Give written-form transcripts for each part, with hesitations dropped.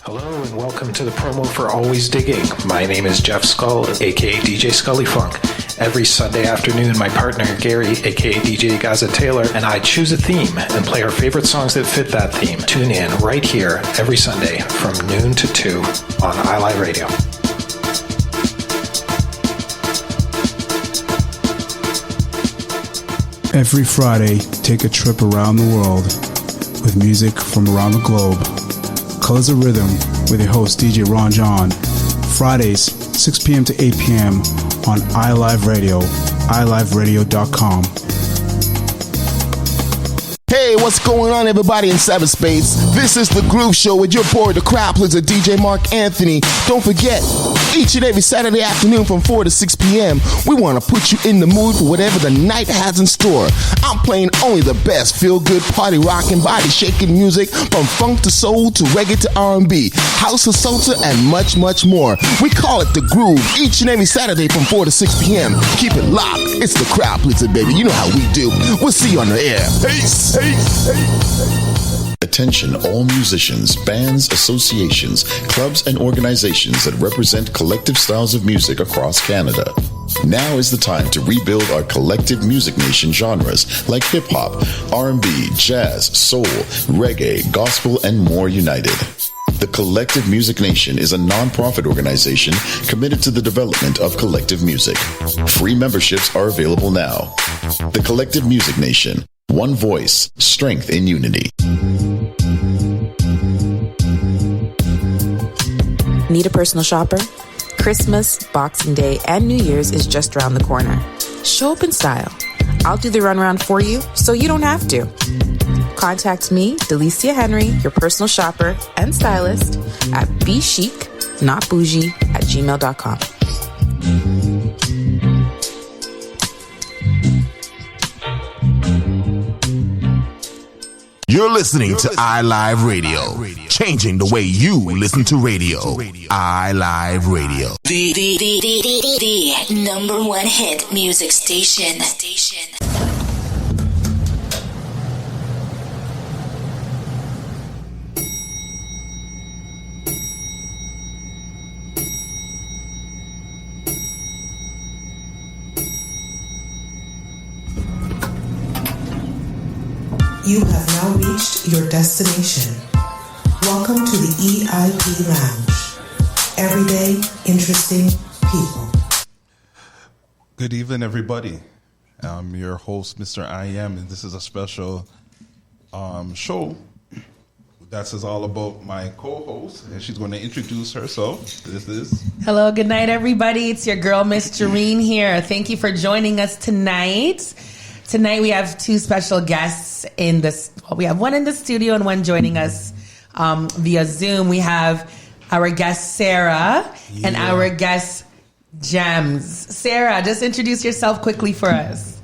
Hello and welcome to the promo for Always Digging. My name is Jeff Skull, aka DJ Scully Funk. Every Sunday afternoon, my partner Gary, aka DJ Gaza Taylor, and I choose a theme and play our favorite songs that fit that theme. Tune in right here every Sunday from noon to 2 on iLive Radio. Every Friday, take a trip around the world with music from around the globe. Colors of Rhythm with your host DJ Ron John. Fridays, 6 p.m. to 8 p.m. on iLive Radio, iliveradio.com. Hey, what's going on, everybody in cyberspace? This is The Groove Show with your boy, the crowd pleaser, DJ Mark Anthony. Don't forget, each and every Saturday afternoon from 4 to 6 p.m., we want to put you in the mood for whatever the night has in store. I'm playing only the best feel-good, party rocking, body-shaking music from funk to soul to reggae to R&B, house to salsa, and much, much more. We call it The Groove each and every Saturday from 4 to 6 p.m. Keep it locked. It's the crowd pleaser, baby. You know how we do. We'll see you on the air. Peace. Attention all musicians, bands, associations, clubs, and organizations that represent collective styles of music across Canada. Now is the time to rebuild our collective music nation genres like hip-hop, R&B, jazz, soul, reggae, gospel, and more united. The Collective Music Nation is a non-profit organization committed to the development of collective music. Free memberships are available now. The Collective Music Nation. One voice, strength in unity. Need a personal shopper? Christmas, Boxing Day, and New Year's is just around the corner. Show up in style. I'll do the runaround for you so you don't have to. Contact me, Delicia Henry, your personal shopper and stylist, at bchic.notbougie@gmail.com. You're listening to iLive Radio, changing the way you listen to radio. iLive Radio. The number one hit music station. You have now reached your destination. Welcome to the EIP Lounge. Everyday, interesting people. Good evening, everybody. I'm your host, Mr. I Am, and this is a special show that is all about my co-host, and she's going to introduce herself. This is... Hello, good night, everybody. It's your girl, Miss Jareen here. Thank you for joining us tonight. Tonight we have two special guests in this. Well, we have one in the studio and one joining us via Zoom. We have our guest Sarah and our guest Gems. Sarah, just introduce yourself quickly for us.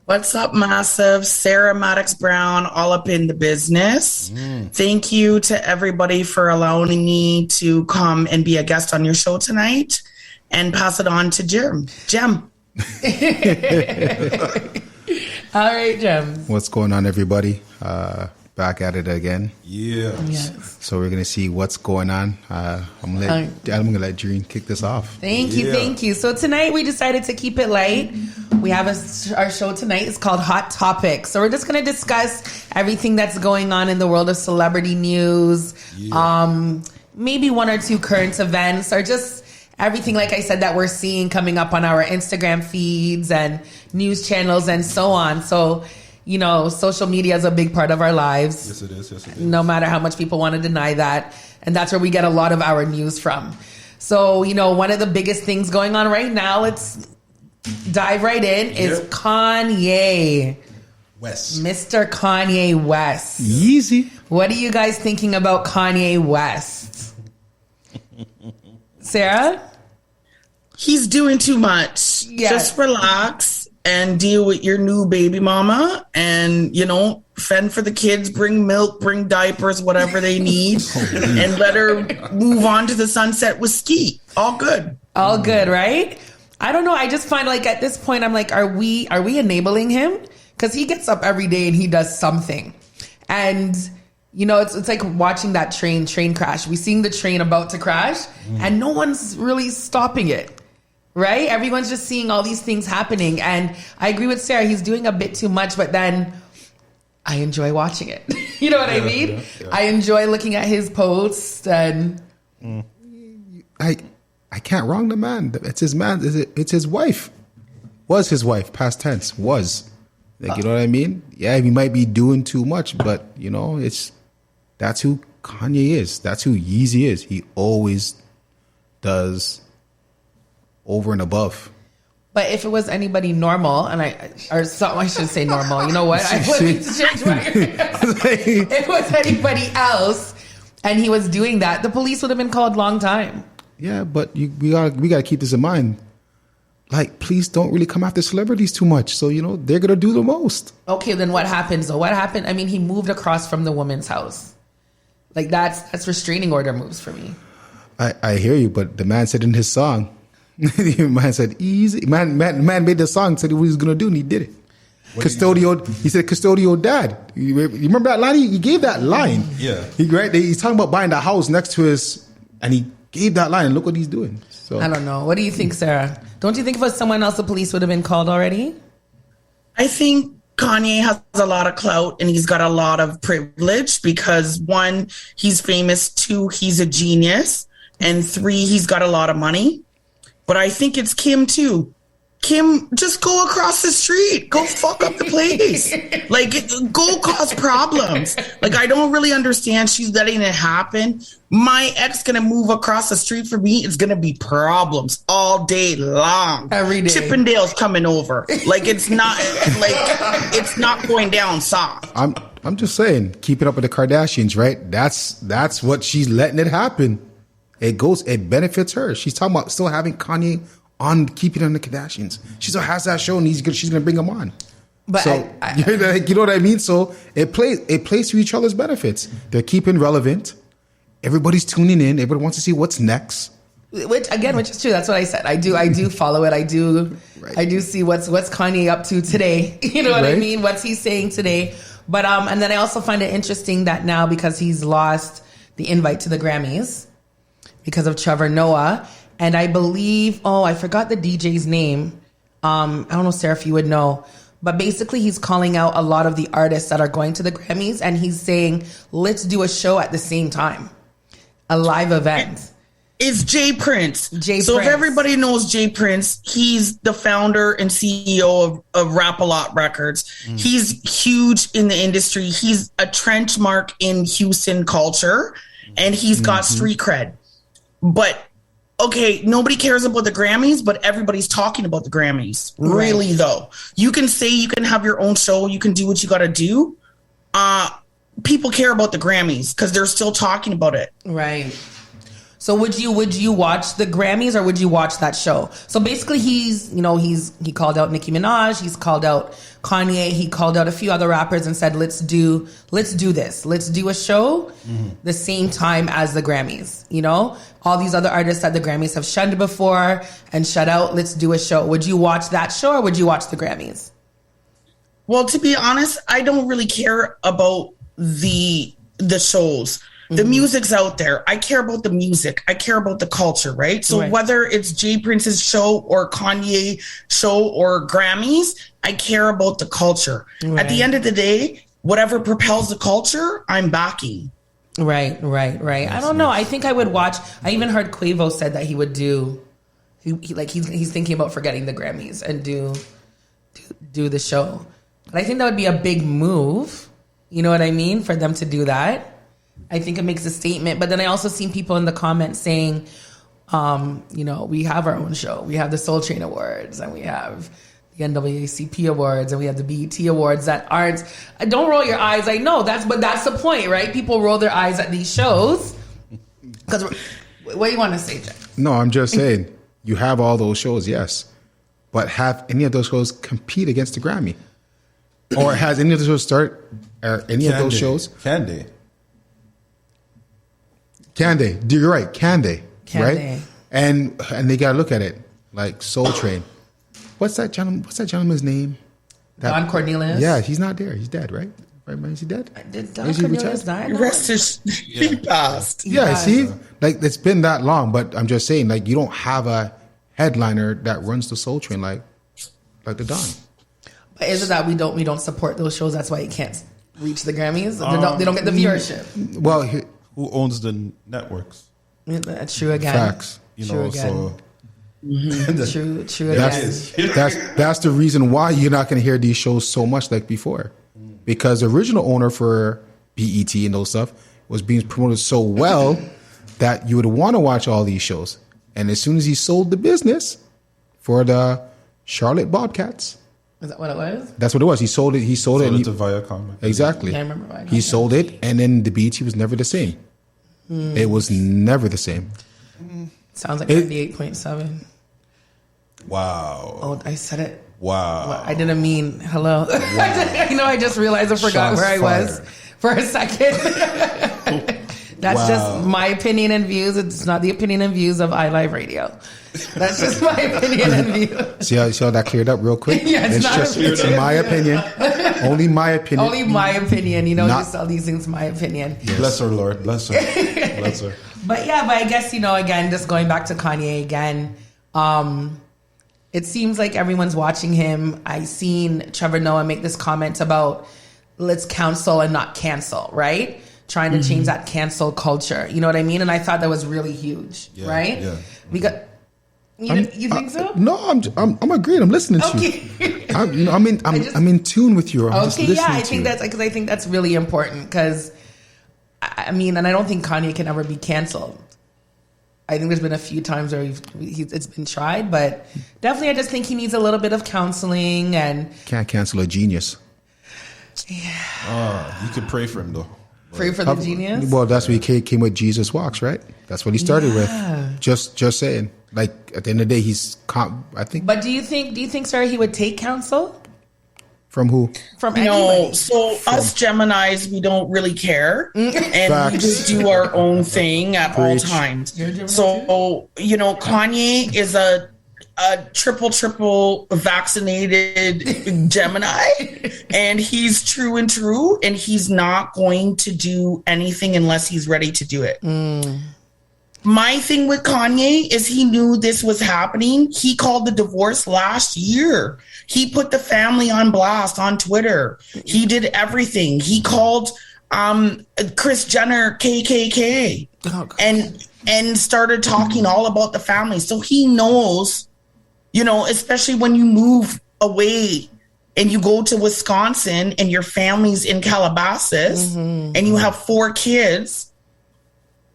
What's up, Massive? Sarah Maddox Brown, all up in the business. Thank you to everybody for allowing me to come and be a guest on your show tonight, and pass it on to Gem. All right, Gems. What's going on, everybody? Back at it again. Yes. So we're gonna see what's going on. I'm gonna let Jareen kick this off. Thank you. So tonight we decided to keep it light. We have our show tonight. It's called Hot Topics. So we're just gonna discuss everything that's going on in the world of celebrity news. Maybe one or two current events, or just everything, like I said, that we're seeing coming up on our Instagram feeds and news channels and so on. So, you know, social media is a big part of our lives. Yes, it is. No matter how much people want to deny that. And that's where we get a lot of our news from. So, you know, one of the biggest things going on right now, let's dive right in, is Kanye West. Mr. Kanye West. Easy. What are you guys thinking about Kanye West? Sarah? He's doing too much. Yes. Just relax and deal with your new baby mama and, you know, fend for the kids, bring milk, bring diapers, whatever they need, and let her move on to the sunset with Ski. All good. All good, right? I don't know. I just find like at this point, I'm like, are we enabling him? Because he gets up every day and he does something. And You know, it's like watching that train crash. We're seeing the train about to crash, and no one's really stopping it, right? Everyone's just seeing all these things happening. And I agree with Sarah. He's doing a bit too much, but then I enjoy watching it. You know what I mean? Yeah. I enjoy looking at his posts and... I can't wrong the man. It's his man. It's his wife. Was his wife, past tense. Was. Like, you know what I mean? Yeah, he might be doing too much, but, you know, that's who Kanye is. That's who Yeezy is. He always does over and above. But if it was anybody normal, or something, I should say normal. You know what? I need to change my... If it was anybody else and he was doing that, the police would have been called long time. Yeah, but we gotta keep this in mind. Like, please don't really come after celebrities too much. So, you know, they're going to do the most. Okay, then what happened? So what happened? I mean, he moved across from the woman's house. Like, that's restraining order moves for me. I hear you, but the man said in his song, the man said, easy. Man made the song, said what he was going to do, and he did it. He said, custodial dad. You remember that line? He gave that line. Yeah. He's talking about buying the house next to his, and he gave that line, and look what he's doing. So I don't know. What do you think, Sarah? Don't you think if it was someone else, the police would have been called already? I think Kanye has a lot of clout and he's got a lot of privilege because 1, he's famous, 2, he's a genius, and 3, he's got a lot of money. But I think it's Kim too. Kim, just go across the street. Go fuck up the place. Like, go cause problems. Like, I don't really understand. She's letting it happen. My ex gonna move across the street for me. It's gonna be problems all day long. Every day. Chippendale's coming over. Like, it's not going down soft. I'm just saying, keep it up with the Kardashians, right? That's what she's letting it happen. It benefits her. She's talking about still having Kanye on keeping on the Kardashians. She still has that show, and she's gonna bring him on. But so you know what I mean. So it plays to each other's benefits. They're keeping relevant. Everybody's tuning in. Everybody wants to see what's next. Which is true. That's what I said. I do follow it. I do see what's Kanye up to today. You know what I mean? What's he saying today? But and then I also find it interesting that now, because he's lost the invite to the Grammys because of Trevor Noah. And I believe, I forgot the DJ's name. I don't know, Sarah, if you would know. But basically, he's calling out a lot of the artists that are going to the Grammys. And he's saying, let's do a show at the same time. A live event. It's Jay Prince. If everybody knows Jay Prince, he's the founder and CEO of Rap-A-Lot Records. He's huge in the industry. He's a trench mark in Houston culture. And he's got street cred. But... okay, nobody cares about the Grammys, but everybody's talking about the Grammys. Really, though. You can say you can have your own show. You can do what you got to do. People care about the Grammys because they're still talking about it. Right. So would you watch the Grammys or would you watch that show? So basically he called out Nicki Minaj, he's called out Kanye, he called out a few other rappers and said, let's do this. Let's do a show the same time as the Grammys. You know, all these other artists that the Grammys have shunned before and shut out. Let's do a show. Would you watch that show or would you watch the Grammys? Well, to be honest, I don't really care about the shows. The music's out there. I care about the music. I care about the culture, right? So whether it's Jay Prince's show or Kanye show or Grammys, I care about the culture. At the end of the day, whatever propels the culture, I'm backing. Right. I don't know. I think I would watch. I even heard Quavo said that he would do. He's thinking about forgetting the Grammys and do the show. But I think that would be a big move. You know what I mean? For them to do that. I think it makes a statement. But then I also seen people in the comments saying, we have our own show. We have the Soul Train Awards and we have the NAACP Awards and we have the BET Awards that aren't. Don't roll your eyes. I know but that's the point, right? People roll their eyes at these shows. Because what do you want to say, Jeff? No, I'm just saying you have all those shows, yes. But have any of those shows compete against the Grammy? Or has any of those shows of those shows? Can they? You're right. Can they? Right? And they gotta look at it like Soul Train. What's that gentleman's name? Don Cornelius. Yeah, he's not there. He's dead, right? Right, man? Is he dead? Did Don Is he Cornelius retired? die? Rest is he passed. Yeah, see, like it's been that long, but I'm just saying, like you don't have a headliner that runs the Soul Train like the Don. But is it that we don't support those shows? That's why you can't reach the Grammys. They don't get the viewership. Well, who owns the networks? True again. Facts. You True know, again. so True again. That's the reason why you're not going to hear these shows so much like before, because the original owner for BET and those stuff was being promoted so well that you would want to watch all these shows. And as soon as he sold the business for the Charlotte Bobcats, Is that what it was? that's what it was. He sold it. He sold it. Sold And it to Viacom. exactly. Yeah, I remember Viacom. He sold it, and then the BET was never the same. It was never the same. Sounds like It- 98.7. Wow. Oh, I said it. Wow. Well, I didn't mean hello. I just realized I forgot Shots where I was fired. for a second. That's Wow. just my opinion and views. It's not the opinion and views of iLive Radio. That's just my opinion and views. See how that cleared up real quick? Yeah, it's not it's my opinion. Only my opinion. Only my opinion. You know, Not- just all these things, my opinion. Bless her, Lord. Bless her. Bless her. But I guess, again, just going back to Kanye again, it seems like everyone's watching him. I seen Trevor Noah make this comment about let's counsel and not cancel, right? Trying to change that cancel culture. You know what I mean? And I thought that was really huge, Yeah, right? yeah. Because you think so? No, I'm agreeing. I'm listening to Okay. you. I'm in tune with you. I'm just Okay, listening yeah, I to think you. that's because I think that's really important because, and I don't think Kanye can ever be canceled. I think there's been a few times where it's been tried, but definitely I just think he needs a little bit of counseling and Can't cancel a genius. You could pray for him, though. pray for the genius. Well, that's what he came with. Jesus Walks, right? That's what he started with. Just saying. Like at the end of the day, I think But do you think, sir, he would take counsel from who? from No, anybody? so us Geminis, we don't really care, and Facts. we just do our own thing at all Preach. times. You're a Gemini So Kanye is a triple vaccinated Gemini, and he's true, and he's not going to do anything unless he's ready to do it. My thing with Kanye is he knew this was happening. He called the divorce last year. He put the family on blast on Twitter. He did everything. He called Kris Jenner KKK and started talking all about the family. So he knows, especially when you move away and you go to Wisconsin and your family's in Calabasas and you have 4 kids.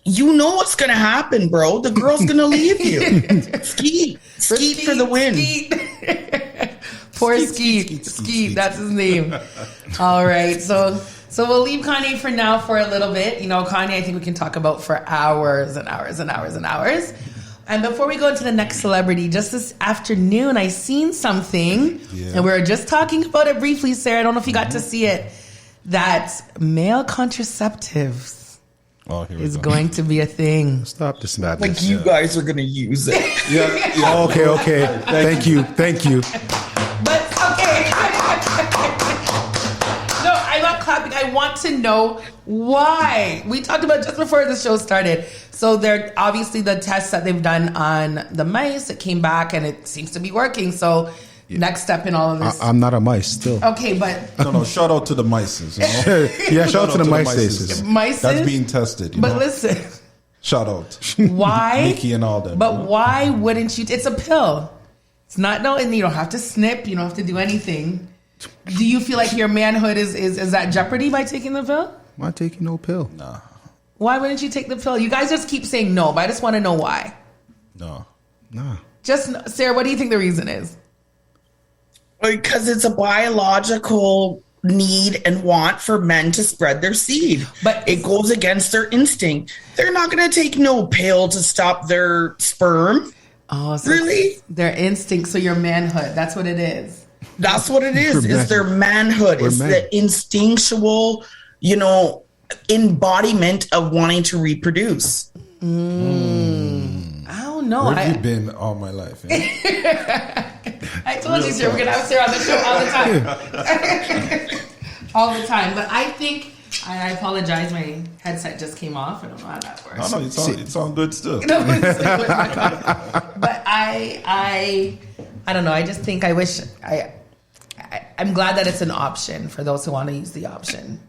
You know what's going to happen, bro. The girl's going to leave you. Skeet for the win. Poor Skeet. That's his name. All right. So we'll leave Kanye for now for a little bit. Kanye, I think we can talk about for hours and hours and hours and hours. And before we go into the next celebrity, just this afternoon, I seen something, and we were just talking about it briefly, Sarah. I don't know if you got to see it. That male contraceptives is going to be a thing. Stop this madness. Like you guys are going to use it. Okay. Thank you. But okay. No, I'm not clapping. I want to know why. We talked about just before the show started. So they're obviously the tests that they've done on the mice. It came back and it seems to be working. So next step in all of this. I'm not a mice still. Okay, but No, shout out to the mices. Yeah, shout out to the mices. mice. That's being tested. But listen, Shout out. why? Mickey and all them. But why wouldn't you? It's a pill. It's not and you don't have to snip. You don't have to do anything. Do you feel like your manhood is at jeopardy by taking the pill? I'm not taking no pill. Nah. Why wouldn't you take the pill? You guys just keep saying no, but I just want to know why. No. Nah. Just Sarah, what do you think the reason is? Because it's a biological need and want for men to spread their seed. But it goes against their instinct. They're not going to take no pill to stop their sperm. Oh, so Really? Their instinct, so your manhood. That's what it is. That's what it is. It's their manhood. It's the instinctual, embodiment of wanting to reproduce. I don't know. Where have you been all my life? I told you, Sarah, we're going to have Sarah on the show all the time. all the time. But I think I apologize. My headset just came off. I don't know how that works. No, it's all good still. No, but I don't know. I just think I wish I'm glad that it's an option for those who want to use the option.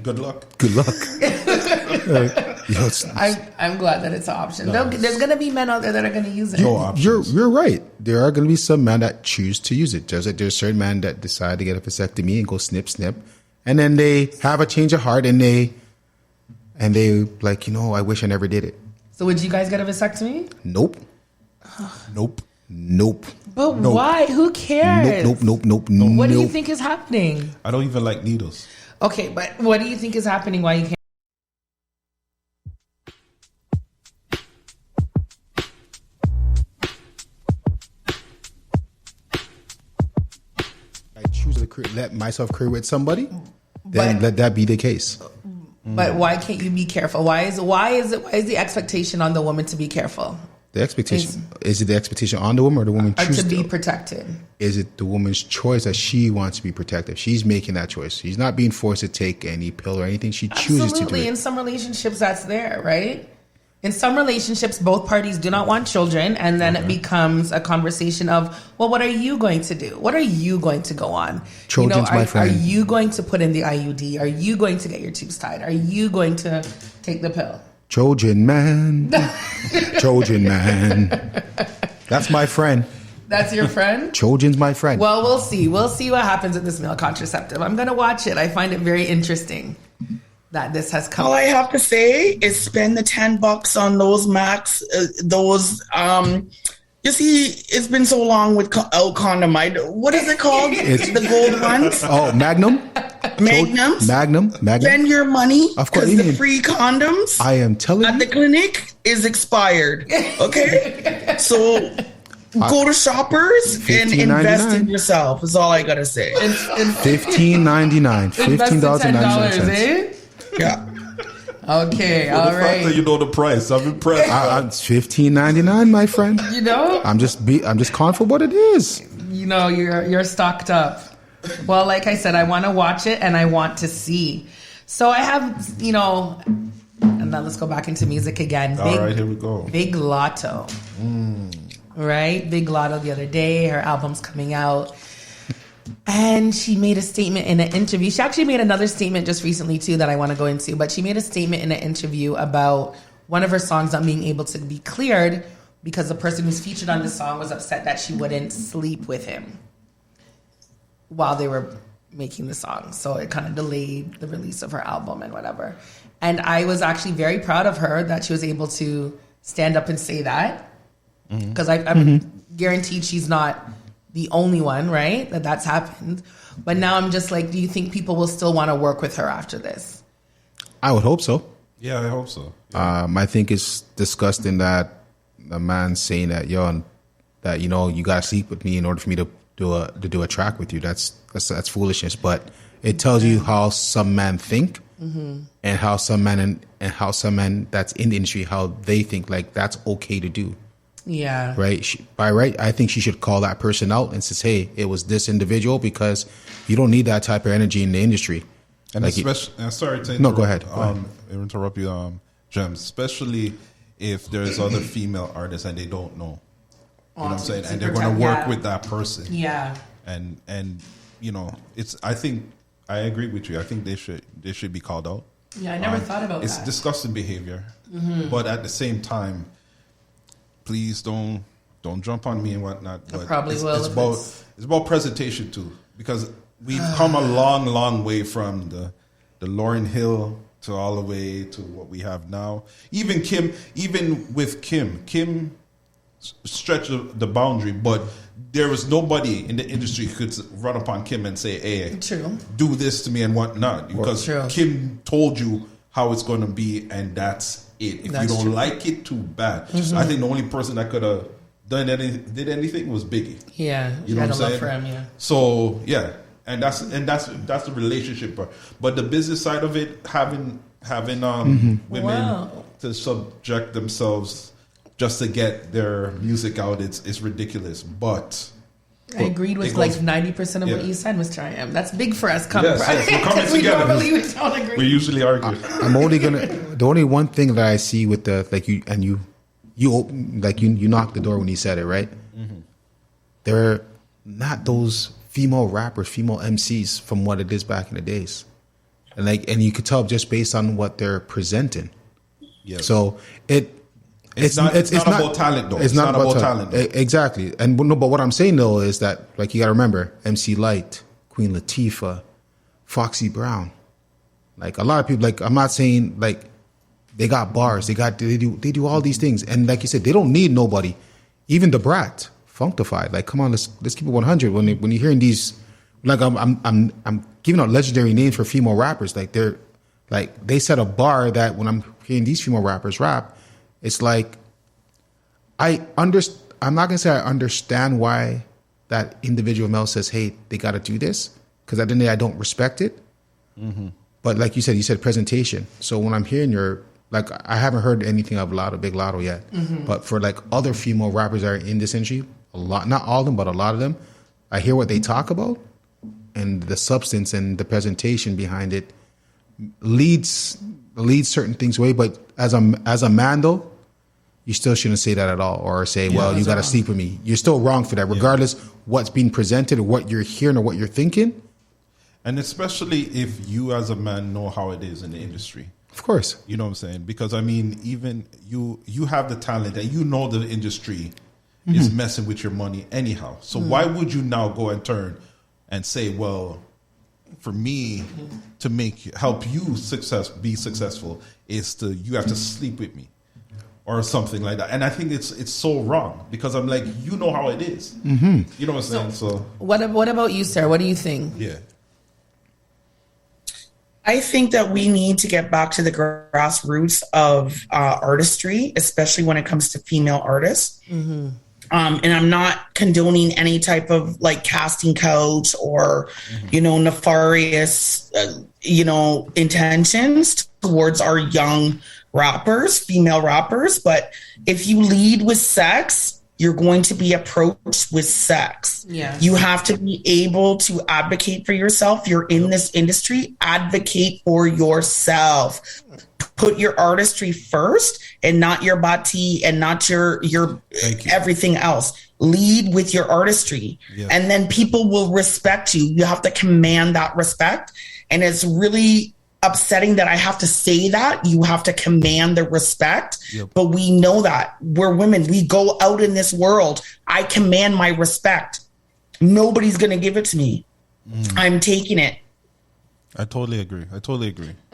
Good luck. Good luck. I'm glad that it's an option. There's going to be men out there that are going to use it. You're right. There are going to be some men that choose to use it. There's certain men that decide to get a vasectomy and go snip, and then they have a change of heart and they like, I wish I never did it. So would you guys get a vasectomy? Nope. But why? Who cares? Nope. What do you think is happening? I don't even like needles. Okay, but what do you think is happening? Why you can't? I choose to let myself career with somebody, then let that be the case. But why can't you be careful? Why is the expectation on the woman to be careful? The expectation is it the expectation on the woman or the woman chooses to be protected? Is it the woman's choice that she wants to be protected? She's making that choice. She's not being forced to take any pill or anything. She chooses to do it. In some relationships, that's there, right? In some relationships, both parties do not want children, and then it becomes a conversation of, well, what are you going to do? What are you going to go on? Trojans, my friend. Are you going to put in the IUD? Are you going to get your tubes tied? Are you going to take the pill? Trojan man. Trojan man. That's my friend. That's your friend? Trojan's my friend. Well, we'll see. We'll see what happens with this male contraceptive. I'm going to watch it. I find it very interesting that this has come. All I have to say is spend the $10 on those Max, you see, it's been so long with condom. What is it called? The gold ones? Oh, Magnum? Magnums? Magnum. Spend your money of course, because the free condoms I am telling at the clinic is expired. Okay? So go to Shoppers and invest in yourself is all I got to say. $15.99. $15.99. Eh? Yeah. Okay, well, all the right. fact that you know the price, I'm impressed. It's $15.99, my friend. You know, I'm just calling for what it is. You know, you're stocked up. Well, like I said, I want to watch it and I want to see. So I have, and now let's go back into music again. All right, here we go. Big Lotto. Right? Big Lotto the other day. Her album's coming out. And she made a statement in an interview. She actually made another statement just recently, too, that I want to go into. But she made a statement in an interview about one of her songs not being able to be cleared because the person who's featured on the song was upset that she wouldn't sleep with him while they were making the song. So it kind of delayed the release of her album and whatever. And I was actually very proud of her that she was able to stand up and say that. Because I'm guaranteed she's not the only one, right? That's happened. But now I'm just like, do you think people will still want to work with her after this? I would hope so. Yeah, I hope so. Yeah. I think it's disgusting that a man saying that, you gotta sleep with me in order for me to do a track with you. That's foolishness. But it tells you how some men think, and how some men that's in the industry, how they think like that's okay to do. Yeah. Right. By right, I think she should call that person out and says, "Hey, it was this individual," because you don't need that type of energy in the industry. And like especially, sorry to interrupt, no, go ahead. Interrupt you, Gems. Especially if there's other female artists and they don't know. You know what I'm saying? And they're going to work with that person. Yeah. And it's. I think I agree with you. I think they should be called out. Yeah, I never thought about that. It's disgusting behavior, but at the same time, please don't jump on me and whatnot. But it's about presentation too, because we've come a long, long way from the Lauryn Hill to all the way to what we have now. Even with Kim stretched the boundary, but there was nobody in the industry who could run upon Kim and say, "Hey, true, do this to me and whatnot," because Kim told you how it's going to be, and that's it. If you don't like it, too bad. I think the only person that could have did anything was Biggie. Yeah, you know what I'm saying? For him, yeah. So yeah, and that's the relationship part. But the business side of it, having women to subject themselves just to get their music out, it's ridiculous. But I agreed with It like goes- 90% of what yeah. you said, Mr. I am. That's big for us coming Yes, from. yes, we're coming 'Cause we together. normally we don't agree. We usually argue. I'm only gonna. The only one thing that I see with the like you open, like you knocked the door when you said it, right? Mm-hmm. They're not those female rappers, female MCs from what it is back in the days, and you could tell just based on what they're presenting. Yeah. So it's not about talent, though. It's not about talent, though. Exactly. And no, but what I'm saying though is that like you got to remember MC Light, Queen Latifah, Foxy Brown. Like a lot of people, like I'm not saying like they got bars, they do all these things, and like you said, they don't need nobody. Even the Brat, Funktified. Like come on, let's keep it 100. When you're hearing these, like I'm giving out legendary names for female rappers. Like they set a bar that when I'm hearing these female rappers rap, it's like I'm not gonna say I understand why that individual male says, "Hey, they got to do this," because at the end of the day, I don't respect it. Mm-hmm. But like you said presentation. So when I'm hearing I haven't heard anything of Big Lotto yet. Mm-hmm. But for like other female rappers that are in this industry, a lot, not all of them, but a lot of them, I hear what they talk about, and the substance and the presentation behind it leads certain things away. But as a man though, you still shouldn't say that at all, or say, well, you got to sleep with me. You're still wrong for that, regardless what's being presented or what you're hearing or what you're thinking. And especially if you as a man know how it is in the industry. Of course. You know what I'm saying? Because I mean, even you have the talent and you know the industry is messing with your money anyhow. So why would you now go and turn and say, well, for me to help you be successful is you have to sleep with me or something like that. And I think it's so wrong because I'm like, you know how it is. Mm-hmm. You know what I'm saying? So what about you, Sarah? What do you think? Yeah. I think that we need to get back to the grassroots of artistry, especially when it comes to female artists. Mm-hmm. And I'm not condoning any type of like casting couch or, nefarious, intentions towards our young rappers, female rappers. But if you lead with sex, you're going to be approached with sex. Yeah. You have to be able to advocate for yourself. You're in this industry, advocate for yourself. Put your artistry first and not your bati and not your everything else. Lead with your artistry. Yes. And then people will respect you. You have to command that respect. And it's really upsetting that I have to say that. You have to command the respect. Yep. But we know that. We're women. We go out in this world. I command my respect. Nobody's going to give it to me. I'm taking it. I totally agree.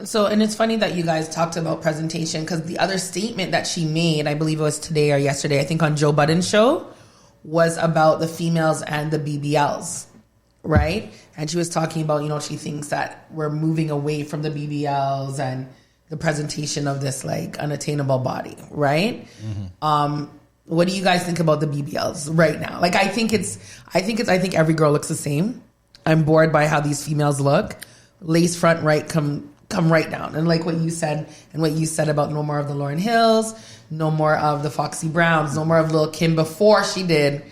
So, and it's funny that you guys talked about presentation because the other statement that she made, I believe it was today or yesterday, I think on Joe Budden's show, was about the females and the BBLs, right? And she was talking about, she thinks that we're moving away from the BBLs and the presentation of this like unattainable body, right? Mm-hmm. What do you guys think about the BBLs right now? Like, I think every girl looks the same. I'm bored by how these females look. Lace front right, come right down. And like what you said about no more of the Lauryn Hills, no more of the Foxy Browns, no more of Lil' Kim before she did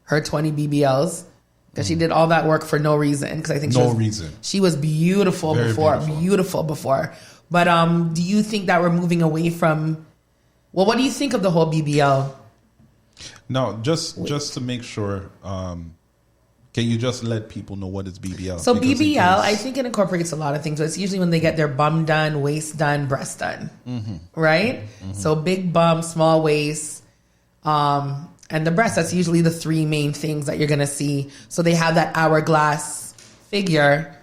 her 20 BBLs. Because she did all that work for no reason. Because I think she was beautiful before. But do you think that we're moving away from? Well, what do you think of the whole BBL? Now, just to make sure, can you just let people know what is BBL? So BBL, I think it incorporates a lot of things. So it's usually when they get their bum done, waist done, breast done, right? Mm-hmm. So big bum, small waist, and the breast. That's usually the three main things that you're going to see. So they have that hourglass figure,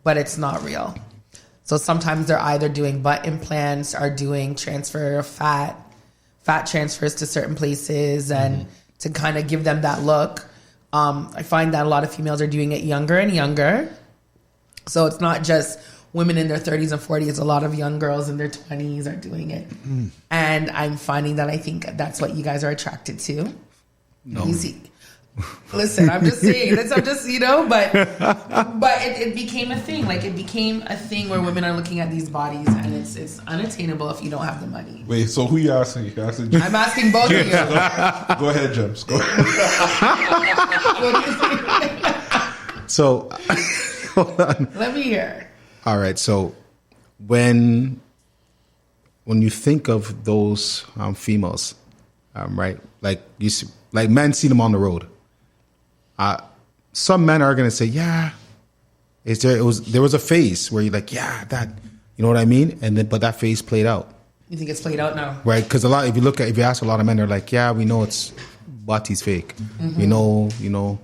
but it's not real. So sometimes they're either doing butt implants or doing transfer of fat transfers to certain places and to kind of give them that look. I find that a lot of females are doing it younger and younger. So it's not just women in their 30s and 40s. A lot of young girls in their 20s are doing it. And I'm finding that I think that's what you guys are attracted to. No. Easy. Listen, I'm just saying this. I'm just, but it became a thing. Like, it became a thing where women are looking at these bodies, and it's unattainable if you don't have the money. Wait, so who you asking? You asking? I'm asking both of you. Go ahead, James. Go ahead. What do you think? So, hold on. Let me hear. All right. So, when you think of those females, right? Like you see, like men see them on the road. Some men are going to say, yeah, there was a phase where you're like, yeah, that, you know what I mean? And then, but that phase played out. You think it's played out now? Right. Because if you ask a lot of men, they're like, yeah, we know it's Bati's fake. Mm-hmm. We know,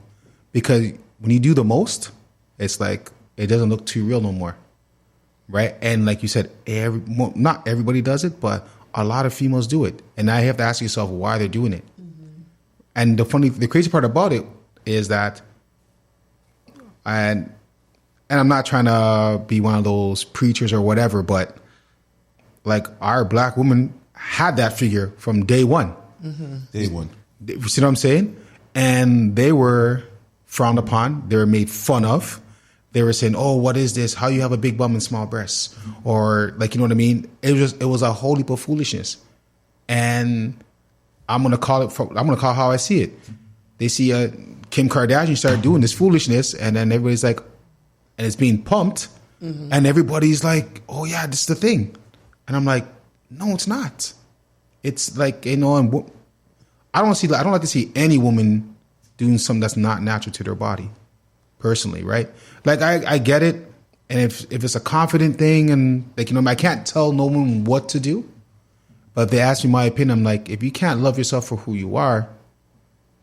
because when you do the most, it's like, it doesn't look too real no more. Right. And like you said, not everybody does it, but a lot of females do it. And now you have to ask yourself why they're doing it. Mm-hmm. And the crazy part about it is that, and I'm not trying to be one of those preachers or whatever, but like our black women had that figure from day one. Mm-hmm. Day one. You see what I'm saying? And they were frowned upon. They were made fun of. They were saying, "Oh, what is this? How you have a big bum and small breasts?" Or like, you know what I mean? It was a whole heap of foolishness. And I'm gonna call how I see it. They see Kim Kardashian started doing this foolishness, and then everybody's like, and it's being pumped, mm-hmm. and everybody's like, "Oh yeah, this is the thing," and I'm like, "No, it's not." It's like, and I don't like to see any woman doing something that's not natural to their body, personally, right? Like I get it, and if it's a confident thing, and like, I can't tell no one what to do, but if they ask me my opinion, I'm like, if you can't love yourself for who you are,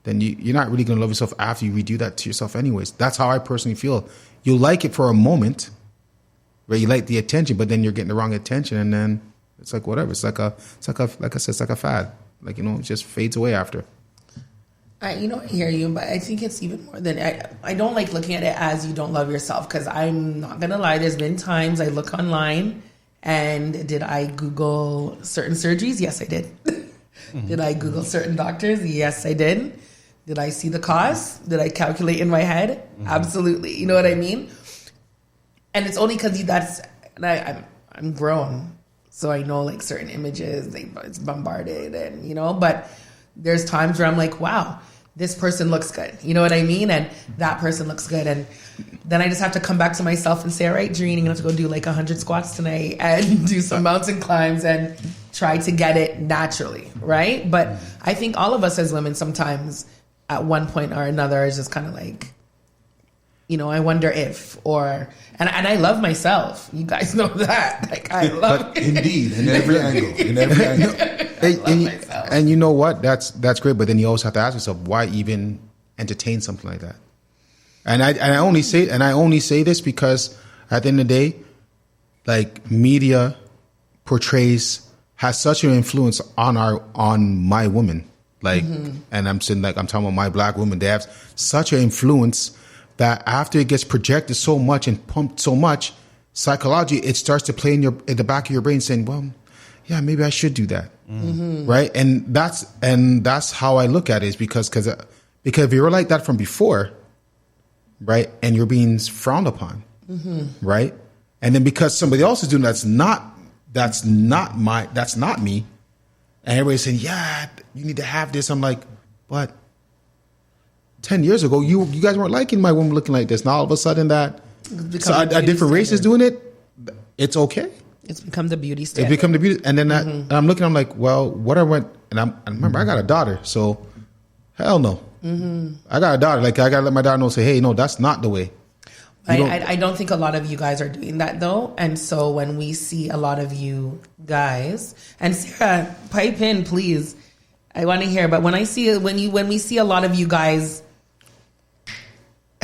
then you're not really going to love yourself after you redo that to yourself anyways. That's how I personally feel. You like it for a moment, right? You like the attention, but then you're getting the wrong attention, and then it's like whatever. It's like I said, it's like a fad. Like, it just fades away after. I hear you, but I think it's even more than I don't like looking at it as you don't love yourself, because I'm not going to lie. There's been times I look online, and did I Google certain surgeries? Yes, I did. Mm-hmm. Did I Google certain doctors? Yes, I did. Did I see the cost? Did I calculate in my head? Mm-hmm. Absolutely. You know what I mean? And it's only because I'm grown, so I know like certain images, it's bombarded, and but there's times where I'm like, wow, this person looks good. You know what I mean? And that person looks good. And then I just have to come back to myself and say, all right, Jareen, I'm going to go do like 100 squats tonight and do some mountain climbs and try to get it naturally, right? But I think all of us as women sometimes at one point or another is just kind of like, I wonder if, and I love myself. You guys know that. Like, I love it. Indeed, in every angle. And you know what? That's great. But then you always have to ask yourself, why even entertain something like that? And I only say this because at the end of the day, like, media has such an influence on my women. Like, mm-hmm. and I'm talking about my black women. They have such an influence that after it gets projected so much and pumped so much, psychology, it starts to play in the back of your brain saying, well, yeah, maybe I should do that. Mm-hmm. Right. And that's how I look at it, is because if you were like that from before, right, and you're being frowned upon, mm-hmm. right, and then because somebody else is doing that's not me, and everybody's saying, yeah, you need to have this. I'm like, but 10 years ago, you guys weren't liking my woman looking like this. Now all of a sudden a different race is doing it, it's okay. It's become the beauty standard. It's become the beauty, and then mm-hmm. I'm looking. I'm like, well, what I went, and I remember I got a daughter, so hell no. Mm-hmm. I got a daughter. Like, I gotta let my daughter know. Say, hey, no, that's not the way. I don't think a lot of you guys are doing that though, and so when we see a lot of you guys, and Sarah, pipe in, please. I want to hear. But when we see a lot of you guys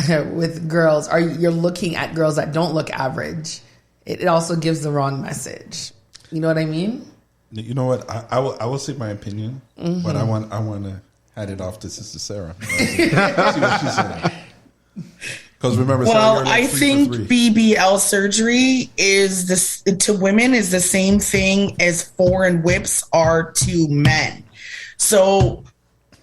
with girls, you're looking at girls that don't look average, it also gives the wrong message. You know what I mean? You know what? I will say my opinion, mm-hmm. but I want to hand it off to Sister Sarah. See what she's saying. Because remember, well, I think BBL surgery to women is the same thing as foreign whips are to men. So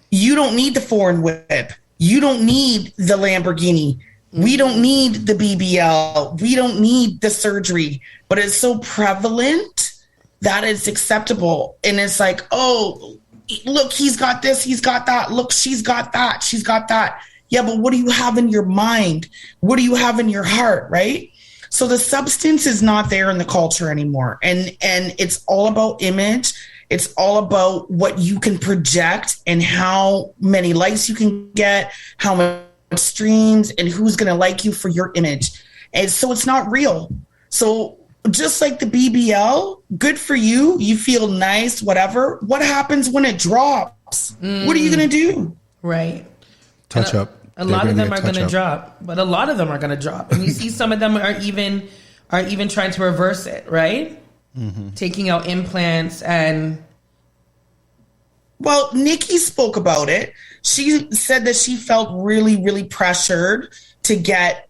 you don't need the foreign whip. You don't need the Lamborghini. We don't need the BBL. We don't need the surgery. But it's so prevalent that it's acceptable. And it's like, oh, look, he's got this, he's got that. Look, she's got that, she's got that. Yeah, but what do you have in your mind? What do you have in your heart, right? So the substance is not there in the culture anymore. And it's all about image. It's all about what you can project and how many likes you can get, how much streams, and who's going to like you for your image. And so it's not real. So just like the BBL, good for you. You feel nice, whatever. What happens when it drops? What are you going to do? Right. Touch up. A lot of them are going to drop, but a lot of them are going to drop. And you see some of them are even trying to reverse it, right? Mm-hmm. Taking out implants and... Well, Nikki spoke about it. She said that she felt really, really pressured to get,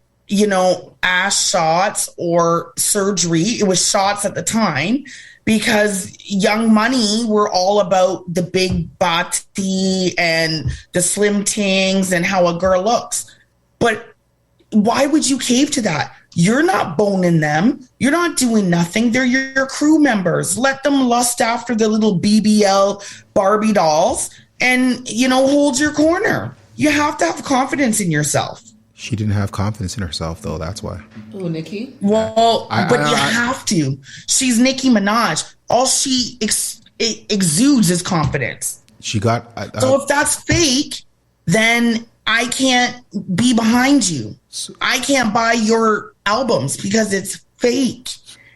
ass shots or surgery. It was shots at the time because Young Money were all about the big body and the slim tings and how a girl looks. But why would you cave to that? You're not boning them. You're not doing nothing. They're your crew members. Let them lust after the little BBL Barbie dolls and, hold your corner. You have to have confidence in yourself. She didn't have confidence in herself, though. That's why. Oh, Nicki? Well, but you have to. She's Nicki Minaj. All she exudes is confidence. She got... so if that's fake, then I can't be behind you. I can't buy your albums because it's fake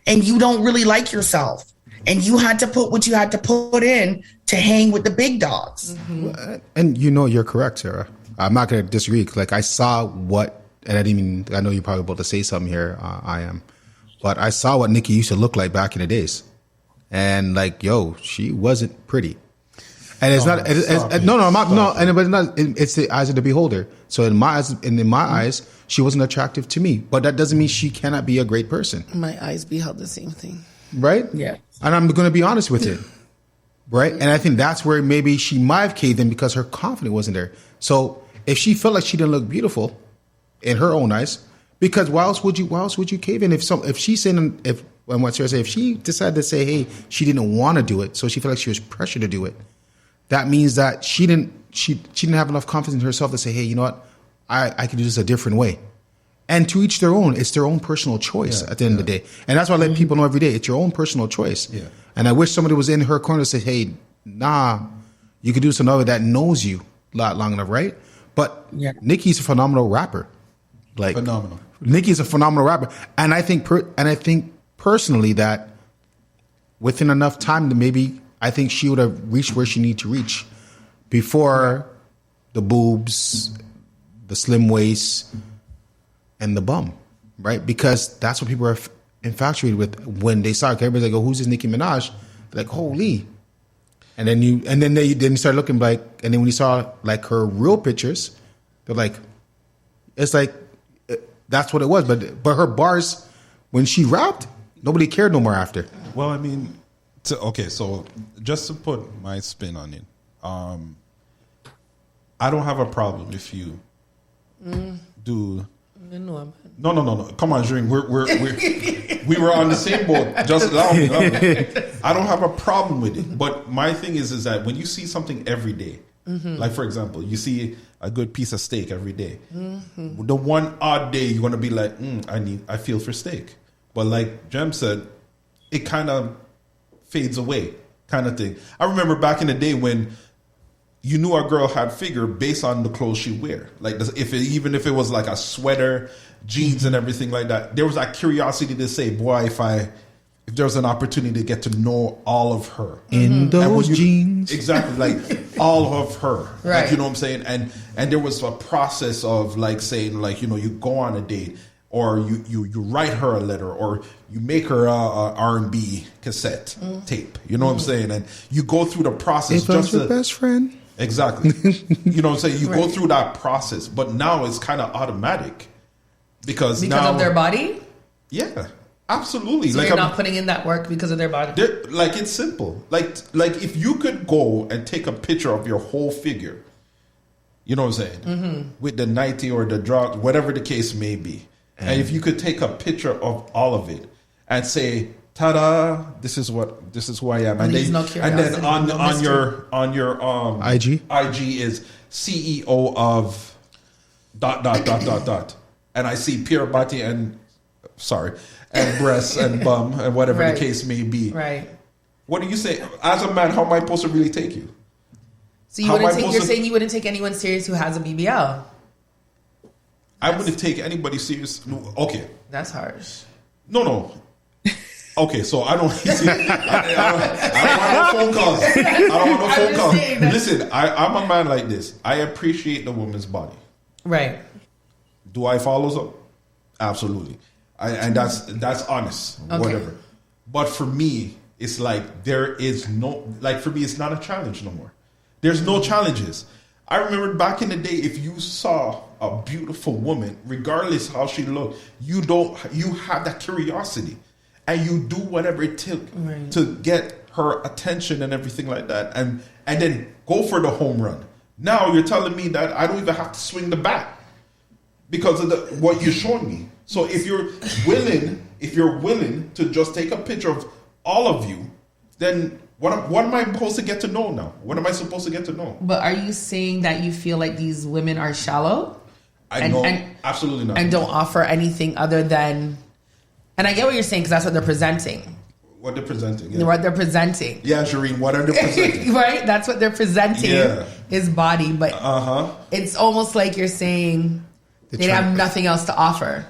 and you don't really like yourself. And you had to put what you had to put in to hang with the big dogs. Mm-hmm. And you're correct, Sarah. I'm not going to disagree. Like I saw what, and I know you're probably about to say something here. I am, but I saw what Nikki used to look like back in the days, and she wasn't pretty. And it's not. But it's not. It's the eyes of the beholder. So in my eyes, she wasn't attractive to me. But that doesn't mean she cannot be a great person. My eyes beheld the same thing. Right? Yeah. And I'm going to be honest with it. Right? And I think that's where maybe she might have caved in because her confidence wasn't there. So if she felt like she didn't look beautiful in her own eyes, because why else would you cave in? If she's saying, what Sarah said, if she decided to say, hey, she didn't want to do it, so she felt like she was pressured to do it, that means that she didn't have enough confidence in herself to say, hey, you know what, I can do this a different way. And to each their own. It's their own personal choice at the end of the day. And that's why I let people know every day. It's your own personal choice. Yeah. And I wish somebody was in her corner to say, hey, nah, you could do this another that knows you long enough, right? But Nikki's a phenomenal rapper. Like phenomenal. Nikki's a phenomenal rapper. And I think personally that within enough time to maybe I think she would have reached where she needed to reach before the boobs, the slim waist, and the bum, right? Because that's what people are infatuated with when they saw her. Everybody's like, "Oh, who's this Nicki Minaj?" They're like, "Holy!" And then you start looking like, and then when you saw like her real pictures, they're like, it's like that's what it was. But her bars when she rapped, nobody cared no more after. Well, I mean, so just to put my spin on it, I don't have a problem if you do. No. Come on, Jring. We were on the same boat. Just allow me. I don't have a problem with it. But my thing is that when you see something every day, like for example, you see a good piece of steak every day. Mm-hmm. The one odd day you're gonna be like, I feel for steak. But like Jem said, it kind of fades away, kind of thing. I remember back in the day when you knew a girl had figure based on the clothes she wear. Like even if it was like a sweater, jeans and everything like that, there was that curiosity to say, boy, if there's an opportunity to get to know all of her. In those jeans. Exactly, like all of her. Right. Like, you know what I'm saying? And there was a process of like saying like, you go on a date or you write her a letter or you make her a R&B cassette tape. You know what I'm saying? And you go through the process. If I was your best friend. Exactly. You know what I'm saying? You go through that process, but now it's kind of automatic because now, of their body? Yeah, absolutely. So like you're not putting in that work because of their body? Like it's simple. Like if you could go and take a picture of your whole figure, You know what I'm saying? With the 90 or the drug, whatever the case may be. And if you could take a picture of all of it and say, ta-da, this is who I am. And then, on your IG is CEO of ... And I see pure body and breasts and bum and whatever the case may be. Right. What do you say? As a man, how am I supposed to really take you? So you're saying you wouldn't take anyone serious who has a BBL? I wouldn't take anybody serious. Okay. That's harsh. No. Okay, so I don't want no phone calls. I don't want no phone calls. Listen, I'm a man like this. I appreciate the woman's body. Right. Do I follow some? Absolutely. And that's honest. Okay. Whatever. But for me, it's like there is no, like for me, it's not a challenge no more. There's no challenges. I remember back in the day, if you saw a beautiful woman, regardless how she looked, you have that curiosity and you do whatever it took to get her attention and everything like that. And then go for the home run. Now you're telling me that I don't even have to swing the bat because of what you're showing me. So if you're willing to just take a picture of all of you, then what am I supposed to get to know now? What am I supposed to get to know? But are you saying that you feel like these women are shallow? Absolutely not. And don't offer anything other than... And I get what you're saying because that's what they're presenting. What they're presenting. Yeah. What they're presenting. Yeah, Shireen, what are they presenting? Right? That's what they're presenting, his body. But it's almost like you're saying they have nothing else to offer.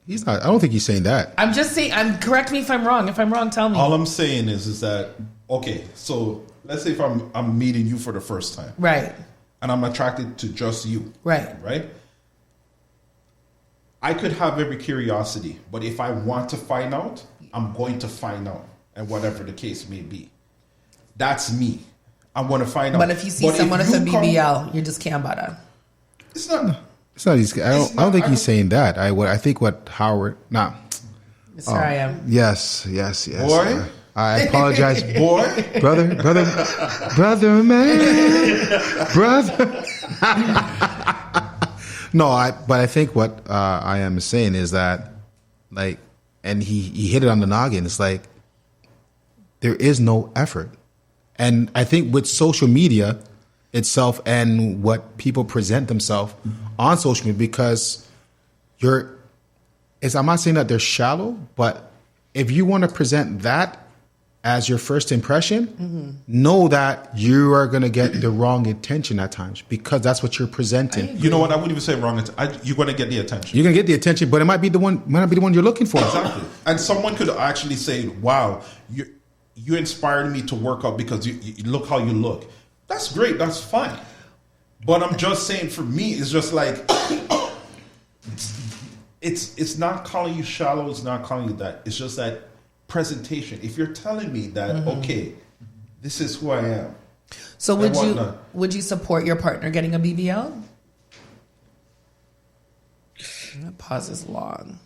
He's not. I don't think he's saying that. I'm just saying. Correct me if I'm wrong. If I'm wrong, tell me. All I'm saying is that okay. So let's say if I'm meeting you for the first time, right? And I'm attracted to just you, right? I could have every curiosity, but if I want to find out, I'm going to find out, and whatever the case may be, that's me. I'm going to find out. But if you see someone with a BBL, you're just Kambada. It's not. It's not easy. I don't think he's saying that. I think what Howard. Nah. Mr. I am. Yes. Boy. I apologize, boy. Brother, man, brother. No, but I think what I am saying is that, like, and he hit it on the noggin. It's like there is no effort, and I think with social media itself and what people present themselves on social media, because I'm not saying that they're shallow, but if you want to present that as your first impression, know that you are going to get the wrong attention at times because that's what you're presenting. You know what? I wouldn't even say wrong. You're going to get the attention. You're going to get the attention, but it might not be the one you're looking for. Exactly. And someone could actually say, "Wow, you inspired me to work out because you look how you look." That's great. That's fine. But I'm just saying, for me, it's just like it's not calling you shallow. It's not calling you that. It's just that presentation. If you're telling me that, okay, this is who I am. So would you support your partner getting a BBL? That pause is long.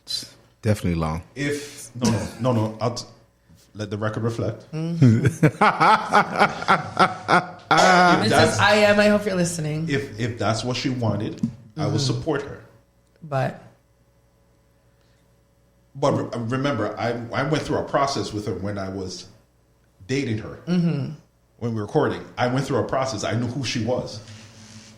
It's definitely long. If no, I'll let the record reflect. I am. I hope you're listening. If that's what she wanted, I would support her. But remember, I went through a process with her when I was dating her. When we were recording, I went through a process. I knew who she was.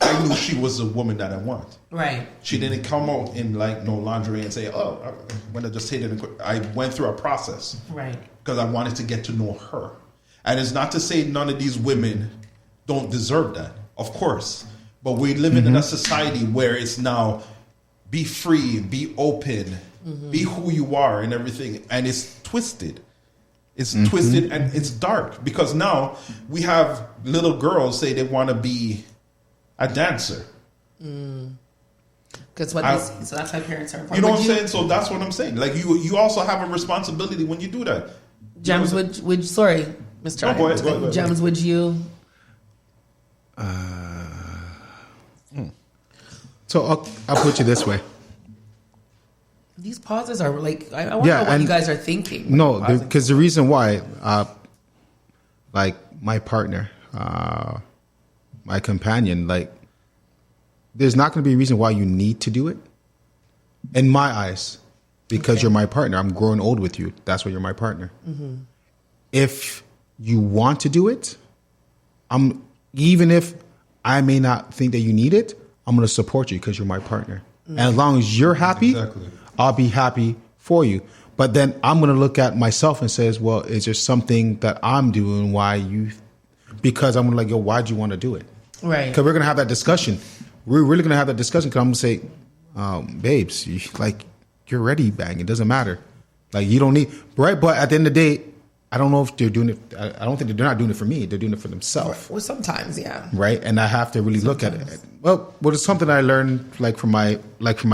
I knew she was the woman that I want. Right. She didn't come out in like no lingerie and say, "Oh, I'm gonna just hit it." I went through a process. Right. Because I wanted to get to know her, and it's not to say none of these women don't deserve that. Of course, but we live in a society where it's now be free, be open, be who you are, and everything, and it's twisted. It's twisted and it's dark because now we have little girls say they want to be a dancer. Because what they see. So that's why parents are important. You know what I'm saying? So that's what I'm saying. Like you also have a responsibility when you do that. Gems, would sorry, Mr. Go ahead. Gems, would you? So I'll put you this way. These pauses are like, I want to know what you guys are thinking. No, because the reason why, like my partner, my companion, like, there's not going to be a reason why you need to do it. In my eyes, because you're my partner. I'm growing old with you. That's why you're my partner. Mm-hmm. If you want to do it, even if I may not think that you need it, I'm going to support you because you're my partner. And as long as you're happy, I'll be happy for you. But then I'm going to look at myself and say, well, is there something that I'm doing because I'm like, yo, why'd you want to do it? Right. Because we're going to have that discussion. We're really going to have that discussion because I'm going to say, babes, you're ready, bang. It doesn't matter. Like, you don't need, right? But at the end of the day, I don't know if they're doing it. I don't think they're not doing it for me. They're doing it for themselves. Well, sometimes, yeah. Right. And I have to really look at it. Well, it's something I learned from my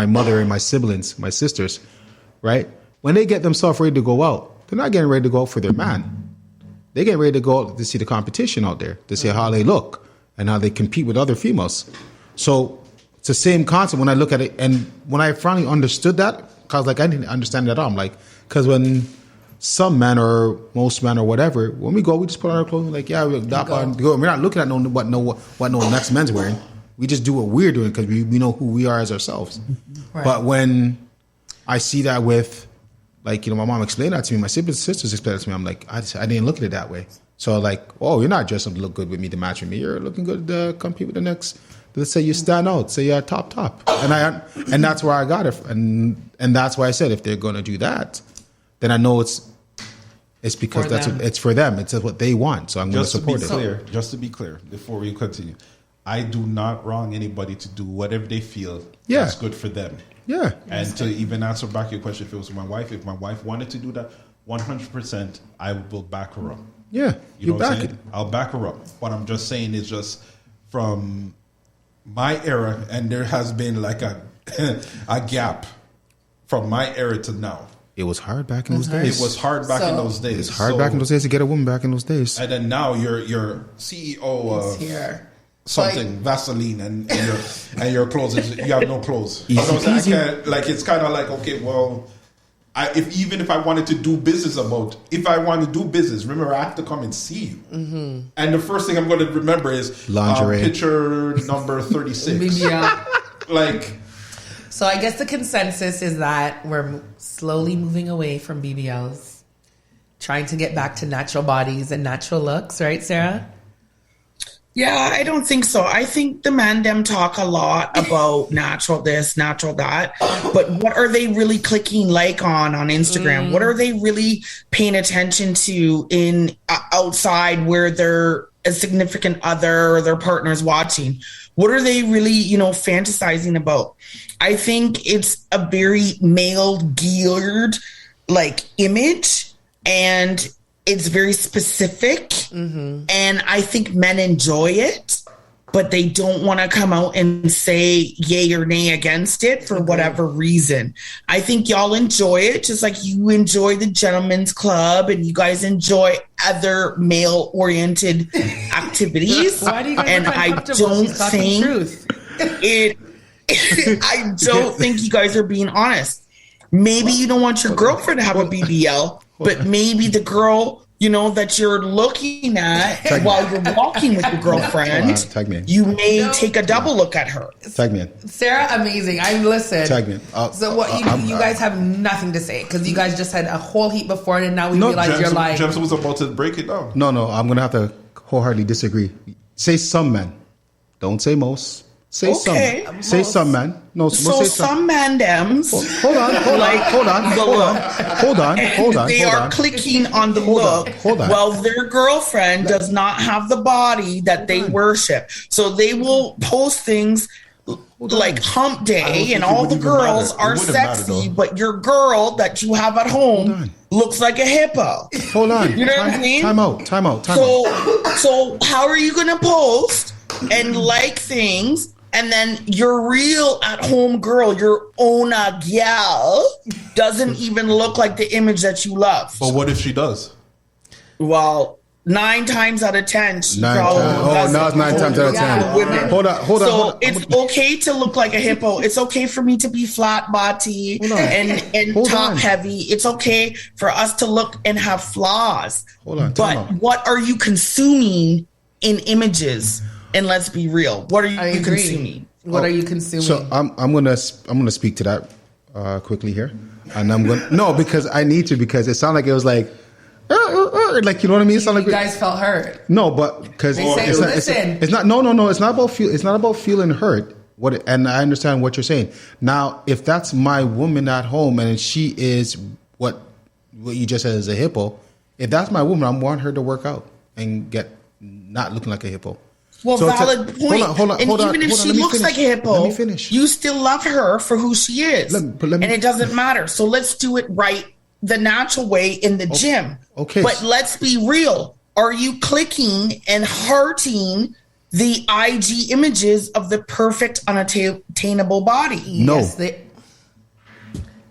mother and my siblings, my sisters, right? When they get themselves ready to go out, they're not getting ready to go out for their man. They get ready to go out to see the competition out there, to see how they look and how they compete with other females. So it's the same concept when I look at it. And when I finally understood that, because I didn't understand it at all. I'm like, because when some men or most men or whatever, when we go, we just put on our clothes. Like, yeah, we're not looking at what no next men's wearing. We just do what we're doing because we know who we are as ourselves. Right. But when I see that with, my mom explained that to me, my sisters explained it to me. I'm like, I didn't look at it that way. So you're not dressed up to look good with me to match with me. You're looking good to compete with the next. Let's say you stand out. Say you're top. And that's where I got it. And that's why I said if they're going to do that, then I know it's because it's for them. It's what they want. So I'm going to support it. Just to be clear, before we continue, I do not wrong anybody to do whatever they feel that's good for them. Yeah. And to even answer back your question, if it was my wife, if my wife wanted to do that, 100%, I will back her up. Yeah. You know what I'm saying? I'll back her up. What I'm just saying is just from my era, and there has been a gap from my era to now. It was hard back in those days. It was hard back in those days. It's hard back in those days to get a woman back in those days. And then now you're CEO of something, Vaseline, and your clothes is, you have no clothes. Easy. It's kind of like, okay, well, even if I wanted to do business remember, I have to come and see you. Mm-hmm. And the first thing I'm going to remember is lingerie. Picture number 36. Yeah. So I guess the consensus is that we're slowly moving away from BBLs, trying to get back to natural bodies and natural looks, right, Sarah? Yeah, I don't think so. I think the men them talk a lot about natural this, natural that, but what are they really clicking on Instagram? What are they really paying attention to in outside where they're a significant other or their partner's watching? What are they really, fantasizing about? I think it's a very male geared image, and it's very specific. Mm-hmm. And I think men enjoy it, but they don't want to come out and say yay or nay against it for whatever reason. I think y'all enjoy it just like you enjoy the Gentlemen's Club and you guys enjoy other male oriented activities. Why do you guys and I don't think it I don't think you guys are being honest. Maybe you don't want your girlfriend to have a BBL, but maybe the girl that you're looking at while you're walking with your girlfriend, you may take a double look at her. Tag me in. Sarah, amazing. I listen. Tag me in. So what you guys have nothing to say because you guys just had a whole heap before and now we realize you're lying. James was about to break it down. No, I'm going to have to wholeheartedly disagree. Say some men. Don't say most. Say some. Say some men. No, so some mandems. Hold on. They are clicking on the look. While their girlfriend does not have the body that they worship. So they will post things like hump day and all the girls are sexy, but your girl that you have at home looks like a hippo. Hold on. You know what I mean? Time out. So how are you going to post and like things? And then your real at-home girl, your own gal, doesn't even look like the image that you love. But what if she does? Well, 9 times out of 10, she probably doesn't. No, it's 9 times out of 10. Women. Hold on. So it's okay to look like a hippo. It's okay for me to be flat body and top heavy. It's okay for us to look and have flaws. Hold on. But what are you consuming in images? And let's be real. What are you I agree. consuming? What are you consuming? So I'm gonna speak to that quickly here, and I'm gonna because I need to, because it sounded like it was like like, you know what I mean? It sounded you like guys felt hurt. no, but because it's not no, it's not about feeling hurt. And I understand what you're saying. Now, if that's my woman at home and she is what you just said is a hippo, if that's my woman, I want her to work out and get not looking like a hippo. Well, So valid point. hold on, and even if she looks like a hippo, let me finish. you still love her for who she is. Let me- and it doesn't matter. So let's do it right, the natural way in the gym. okay. But let's be real. Are you clicking and hearting the IG images of the perfect, unattainable body? No. Yes,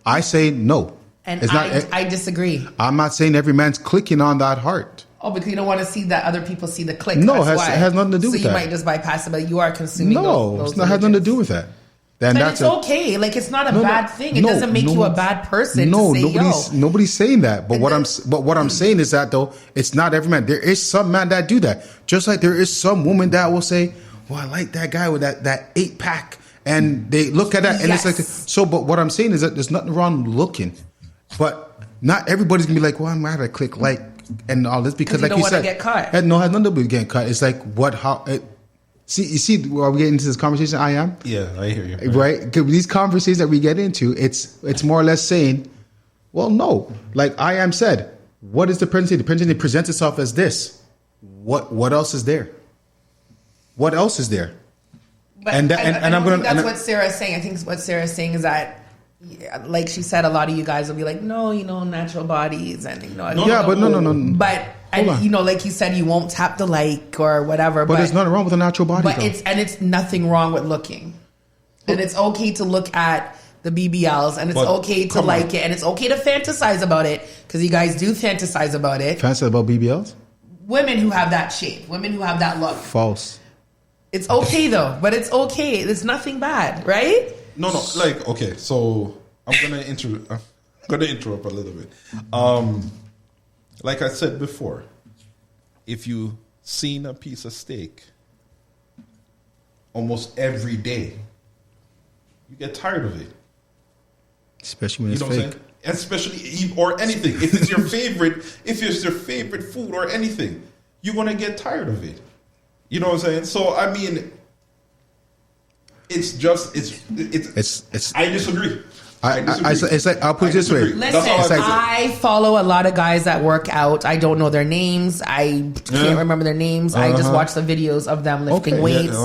I say no. and It's not- I disagree. I'm not saying every man's clicking on that heart. Oh, because you don't want to see that other people see the click. No, That's it why. has nothing to do with So that. you might just bypass it, but you are consuming No, those it's not has nothing to images. do with that. Then But that's it's okay. Like, it's not a bad thing. It no, doesn't make no you a one's- bad person No, to say, nobody's saying that. But what I'm saying is that though, it's not every man. There is some man that do that. Just like there is some woman that will say, "Well, I like that guy with that 8-pack," and they look at that and it's like so. But what I'm saying is that there's nothing wrong looking, but not everybody's gonna be like, "Well, I'm gonna click like." And all this because, you like don't you wanna said, get caught. No, it has nothing to do with getting cut. It's like you see, are we getting into this conversation? I am. Yeah, I hear you. Right? 'Cause these conversations that we get into, it's more or less saying, well, no. Like I am said, what is the pregnancy? The pregnancy presents itself as this. What else is there? What else is there? But And I I'm don't gonna. think that's and what Sarah's saying. I think what Sarah's saying is that, like she said, a lot of you guys will be like, no, natural bodies, and No. But Hold on. like you said, you won't tap the like or whatever. But there's nothing wrong with a natural body. But though. it's nothing wrong with looking, and it's okay to look at the BBLs, and it's But okay to come like on. it, and it's okay to fantasize about it, because you guys do fantasize about it. Fancy about BBLs? Women who have that shape, women who have that look. False. It's okay though, but it's okay. It's nothing bad, right? No, like, okay, so I'm gonna interrupt a little bit. Like I said before, if you seen a piece of steak almost every day, you get tired of it. Especially when You it's know what I'm fake. saying? Especially or anything. If it's your favorite food or anything, you're gonna get tired of it. You know what I'm saying? So I mean, it's I disagree. It's like, I'll put it this way. Listen, I follow a lot of guys that work out. I don't know their names. I can't remember their names. I just watch the videos of them lifting weights,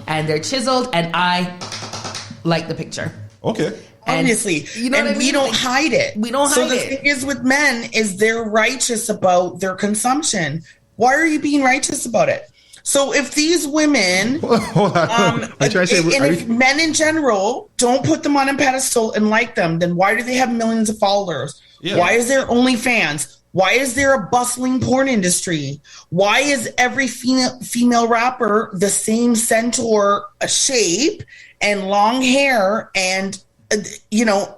and they're chiseled, and I like the picture. Okay. Obviously, you know and what I mean? we don't hide it. We don't So hide the it. thing is with men is they're righteous about their consumption. Why are you being righteous about it? So if these women, Hold on. I try to say, and if men in general don't put them on a pedestal and like them, then why do they have millions of followers? Yeah. Why is there OnlyFans? Why is there a bustling porn industry? Why is every female rapper the same centaur shape and long hair and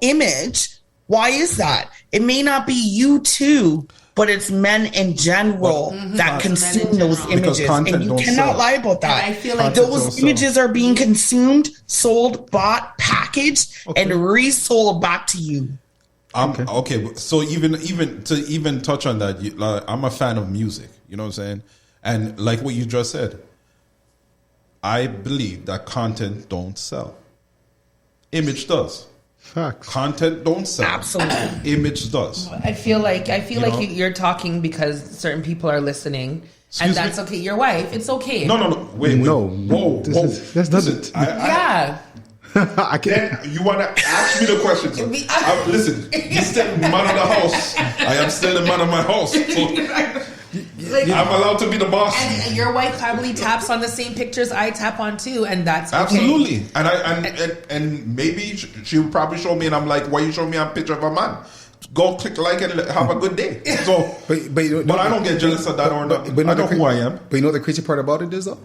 image? Why is that? It may not be you too, but it's men in general that consume those images, and you cannot lie about that. And I feel like those images are being consumed, sold, bought, packaged, and resold back to you. Okay. So even touch on that, I'm a fan of music. You know what I'm saying? And like what you just said, I believe that content don't sell. Image does. Facts. Content don't sell. Absolutely. Image does. I feel like you're talking because certain people are listening, and that's okay. Your wife, it's okay. No. Wait. No. Whoa. That's nothing. Yeah. I can't. Then you want to ask me the questions? Listen, you're still the man of the house. I am still the man of my house. So I'm allowed to be the boss. And your wife probably taps on the same pictures I tap on too, and that's okay. Absolutely. And maybe she would probably show me, and I'm like, why you show me a picture of a man? Go click like and have a good day. So, but I don't get jealous of that or not. I know who I am. But you know what the crazy part about it is though?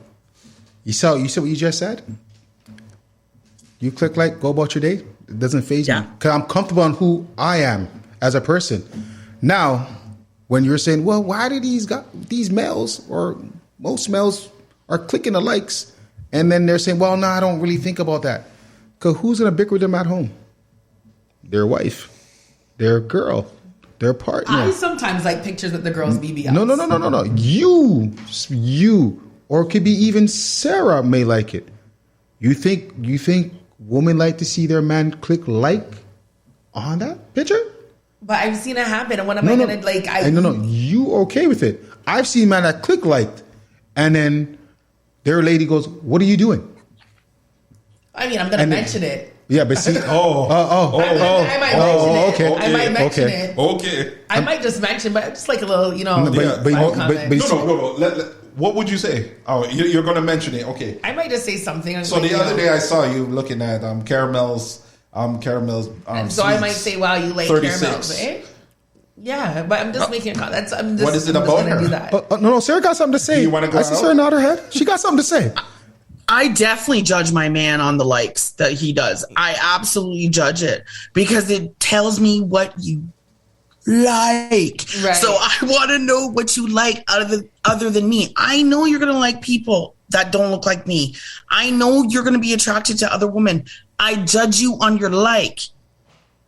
You said what you just said? You click like, go about your day. It doesn't faze me. Because I'm comfortable on who I am as a person. Now, when you're saying, well, why do these males or most males are clicking the likes, and then they're saying, well, no, I don't really think about that. Because who's going to bicker with them at home? Their wife, their girl, their partner. I sometimes like pictures with the girls' BBLs. No. You, or it could be even Sarah may like it. You think women like to see their man click like on that picture? But I've seen it happen, and what am I gonna like? No. You okay with it? I've seen man that click liked, and then their lady goes, "What are you doing?" I mean, I'm gonna mention it. Yeah, but see, I might mention it. okay, I might mention okay. it. Okay. I might just mention, but just like a little, but No. What would you say? Oh, you're going to mention it. Okay. I might just say something. So the other day I saw you looking at Caramel's. So I might say, "Wow, you like 36. caramels, eh?" Yeah, but I'm just making a comment. What is it about her? Do that. No, Sarah got something to say. Do you want to go I see out? Sarah nod her head. She got something to say. I definitely judge my man on the likes that he does. I absolutely judge it because it tells me what you like. Right. So I want to know what you like other than me. I know you're going to like people that don't look like me. I know you're going to be attracted to other women. I judge you on your like.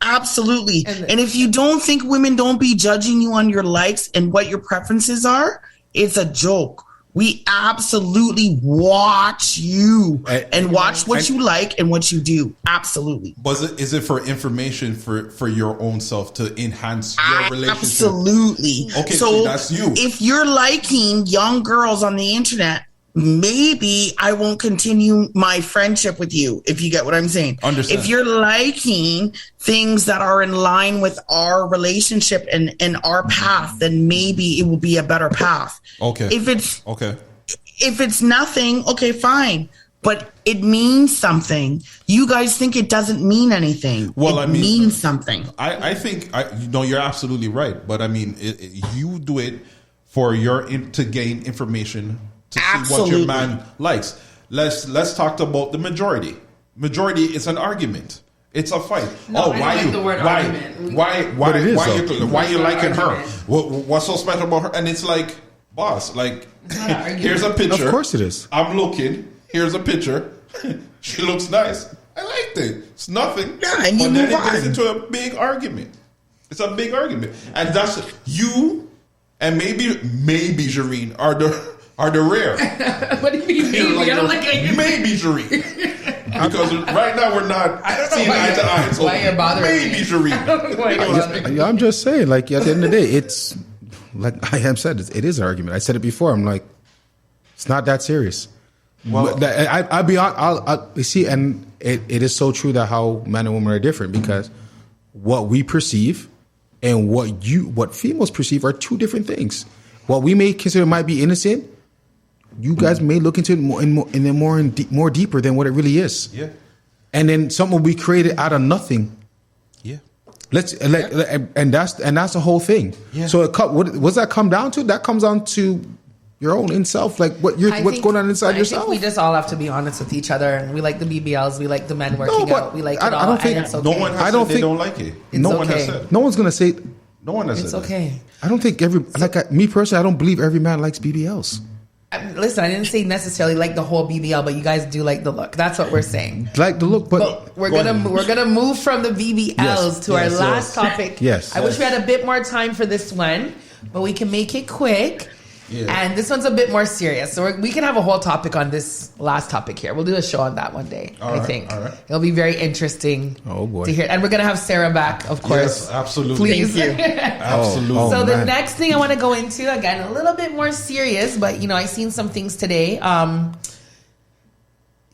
Absolutely. And if you don't think women don't be judging you on your likes and what your preferences are, it's a joke. We absolutely watch you and watch what you like and what you do. Absolutely. But is it for information for your own self to enhance your relationship? Absolutely. Okay, so that's you. If you're liking young girls on the internet, maybe I won't continue my friendship with you, if you get what I'm saying. Understand. If you're liking things that are in line with our relationship and our path, then maybe it will be a better path. Okay. If it's nothing, okay, fine. But it means something. You guys think it doesn't mean anything. Well, it means something. I think you're absolutely right. But I mean, you do it for to gain information to see what your man likes. Let's talk about the majority. Majority is an argument. It's a fight. No, why you liking her? What's so special about her? And it's like, boss, like here's a picture. Of course it is. I'm looking. Here's a picture. She looks nice. I liked it. It's nothing. Yeah, and but you then move it gets on. into a big argument. It's a big argument, and that's you and maybe Jareen are the rare. What do you mean? Like, I don't like it. Maybe Jareen. Because right now we're not seeing eye to eye. So why you're bothering maybe me. Jareen. I'm just saying, like, at the end of the day, it's like I have said, it is an argument. I said it before. I'm like, it's not that serious. Well, I'll be honest. See, and it is so true that how men and women are different, because what we perceive and what females perceive are two different things. What we may consider might be innocent, you guys may look into it more deeper than what it really is. Yeah. And then something will be created out of nothing. Yeah. And that's the whole thing. Yeah. So what does that come down to? That comes down to your own in self, like what's going on inside yourself. I think we just all have to be honest with each other, and we like the BBLs, we like the men working out, we like it all. I don't think and it's okay. No one has said they don't like it. No one has said. No one's gonna say. No one has said. It's okay. I don't think me personally, I don't believe every man likes BBLs. Listen, I didn't say necessarily like the whole BBL, but you guys do like the look. That's what we're saying. Like the look, but we're gonna move from the BBLs to our last topic. Yes. I wish we had a bit more time for this one, but we can make it quick. Yeah. And this one's a bit more serious. So we can have a whole topic on this last topic here. We'll do a show on that one day, I think. All right. It'll be very interesting to hear. And we're going to have Sarah back, of course. Yes, absolutely. Please. Thank you. Absolutely. So the next thing I want to go into, again, a little bit more serious, but, I've seen some things today.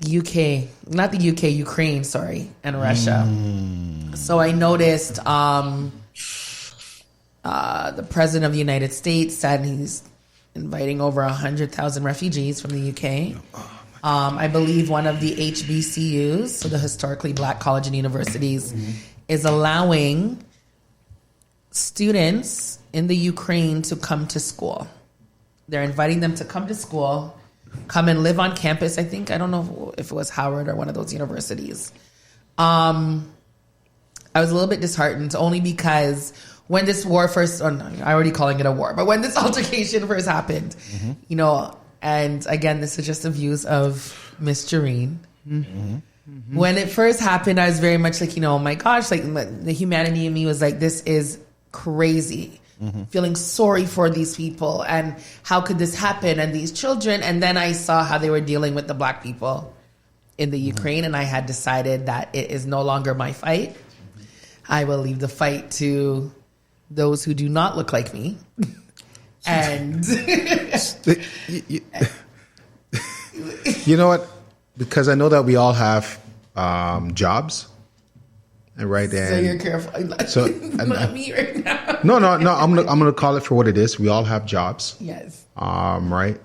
Ukraine, and Russia. So I noticed the president of the United States said he's inviting over 100,000 refugees from the UK. I believe one of the HBCUs, so the historically black college and universities, is allowing students in the Ukraine to come to school. They're inviting them to come to school, come and live on campus. I don't know if it was Howard or one of those universities. I was a little bit disheartened, only because when this war first, I'm already calling it a war, but when this altercation first happened, And again, this is just the views of Miss Jareen. When it first happened, I was very much like, oh my gosh, like the humanity in me was like, this is crazy. Feeling sorry for these people and how could this happen and these children. And then I saw how they were dealing with the Black people in the Ukraine, and I had decided that it is no longer my fight. I will leave the fight to those who do not look like me. And you know what? Because I know that we all have jobs, and right there. So you're careful. So not me right now. No. I'm gonna call it for what it is. We all have jobs. Yes. Right.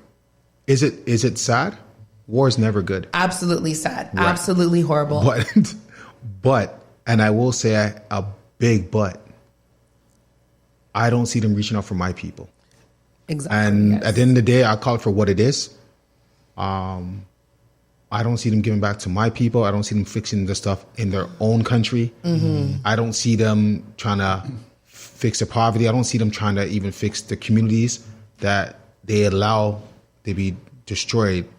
Is it sad? War is never good. Absolutely sad. Right. Absolutely horrible. But, and I will say a big but. I don't see them reaching out for my people. Exactly. And at the end of the day, I call it for what it is. I don't see them giving back to my people. I don't see them fixing the stuff in their own country. I don't see them trying to fix the poverty. I don't see them trying to even fix the communities that they allow to be destroyed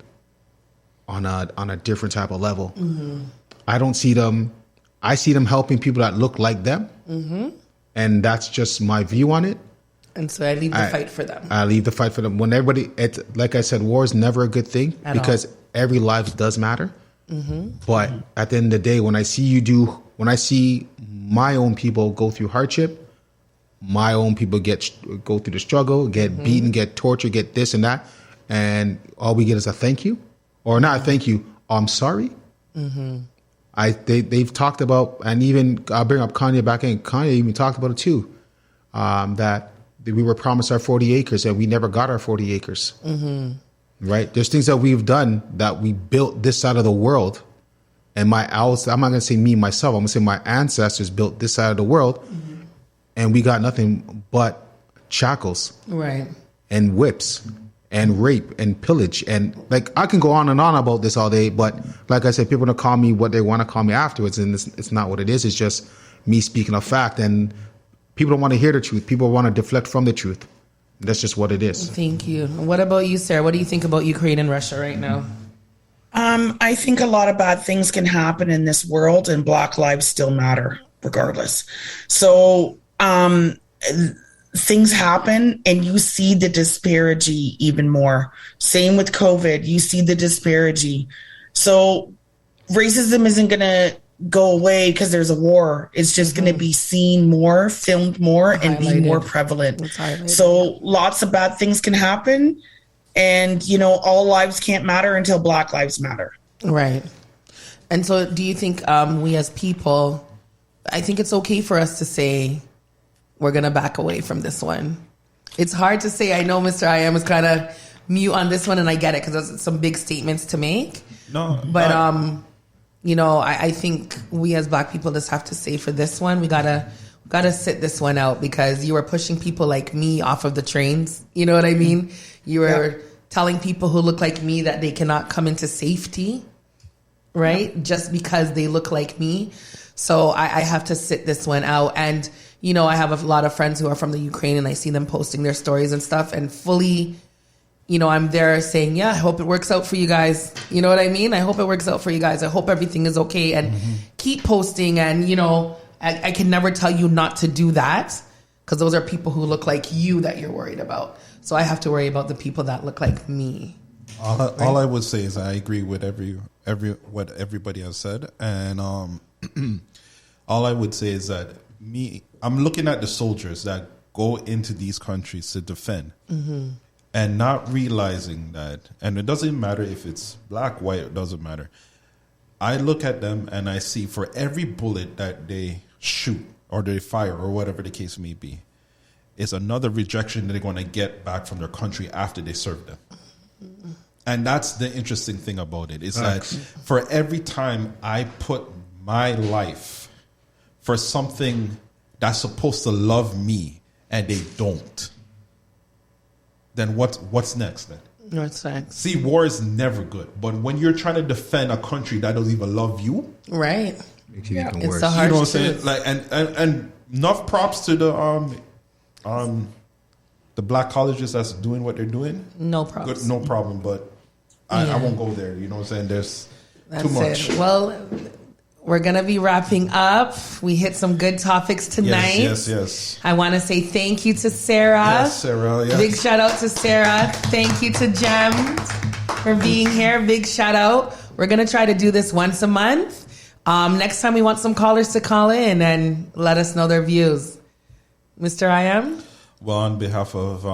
on a different type of level. I don't see them. I see them helping people that look like them. And that's just my view on it. And so I leave the fight for them. I leave the fight for them. When everybody, like I said, war is never a good thing because every life does matter. But at the end of the day, when I see my own people go through hardship, my own people go through the struggle, get beaten, get tortured, get this and that, and all we get is a thank you, or not a thank you, I'm sorry. They've talked about, and even I'll bring up Kanye back in. Kanye even talked about it too, that we were promised our 40 acres and we never got our 40 acres. Right? There's things that we've done that we built this side of the world. And I'm not going to say me, myself. I'm going to say my ancestors built this side of the world. And we got nothing but shackles. Right. And whips and rape and pillage. And like, I can go on and on about this all day. But like I said, people don't call me what they want to call me afterwards. And it's not what it is. It's just me speaking of fact. And people don't want to hear the truth. People want to deflect from the truth. That's just what it is. Thank you. What about you, Sarah? What do you think about Ukraine and Russia right now? I think a lot of bad things can happen in this world, and Black lives still matter regardless. So things happen, and you see the disparity even more. Same with COVID. You see the disparity. So racism isn't going to go away because there's a war. It's just going to be seen more, filmed more, and be more prevalent. So lots of bad things can happen. And, all lives can't matter until Black lives matter. Right. And so do you think we as people, I think it's okay for us to say we're going to back away from this one. It's hard to say. I know Mr. I Am is kind of mute on this one, and I get it because there's some big statements to make. But I think we as Black people just have to say for this one, we gotta sit this one out because you were pushing people like me off of the trains. You know what I mean? You were telling people who look like me that they cannot come into safety, right? Just because they look like me. So I have to sit this one out. And, I have a lot of friends who are from the Ukraine and I see them posting their stories and stuff and fully, I'm there saying, I hope it works out for you guys. You know what I mean? I hope it works out for you guys. I hope everything is okay and keep posting. And, I can never tell you not to do that because those are people who look like you that you're worried about. So I have to worry about the people that look like me. All I would say is I agree with what everybody has said. And all I would say is that I'm looking at the soldiers that go into these countries to defend. And not realizing that, and it doesn't matter if it's black, white, it doesn't matter. I look at them and I see for every bullet that they shoot or they fire or whatever the case may be, is another rejection that they're going to get back from their country after they serve them. And that's the interesting thing about it, is that for every time I put my life for something that's supposed to love me and they don't, then what's next then? What's next? See, war is never good. But when you're trying to defend a country that doesn't even love you, right? Makes it even it's worse. the hard you know what I'm saying? Like, and enough props to the the black colleges that's doing what they're doing, No problem. good, no problem. But I won't go there. You know what I'm saying? There's too much. It. Well, we're going to be wrapping up. We hit some good topics tonight. Yes. I want to say thank you to Sarah. Yes, Sarah. Yes. Big shout out to Sarah. Thank you to Jem for being here. Big shout out. We're going to try to do this once a month. Next time we want some callers to call in and let us know their views. Mr. I.M.? Well, on behalf of